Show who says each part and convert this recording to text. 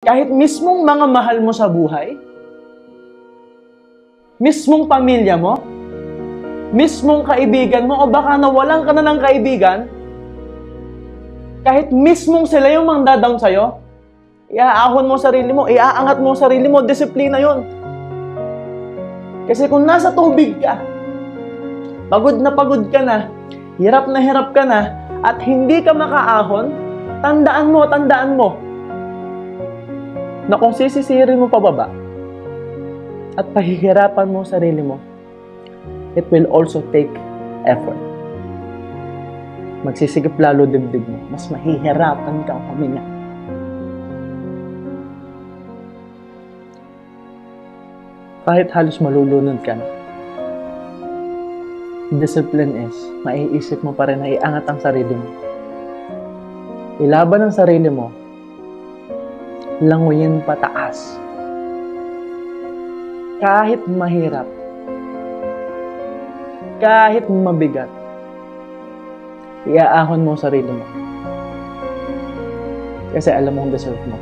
Speaker 1: Kahit mismong mga mahal mo sa buhay, mismong pamilya mo, mismong kaibigan mo, o baka nawalan ka na ng kaibigan, kahit mismong sila yung mangda-down sa'yo, iaahon mo sarili mo, iaangat mo sarili mo, disiplina yon. Kasi kung nasa tubig ka, pagod ka na hirap ka na, at hindi ka makaahon, tandaan mo, na kung sisisirin mo pababa, at pahihirapan mo sarili mo, it will also take effort. Magsisigip lalo dibdib mo, mas mahihirapan kang huminga. Kahit halos malulunod ka na, discipline is, maiisip mo pa rin na iangat ang sarili mo. Ilaban ang sarili mo, languyin pataas. Kahit mahirap, kahit mabigat, iaahon mo sarili mo. Kasi alam mong deserve mo.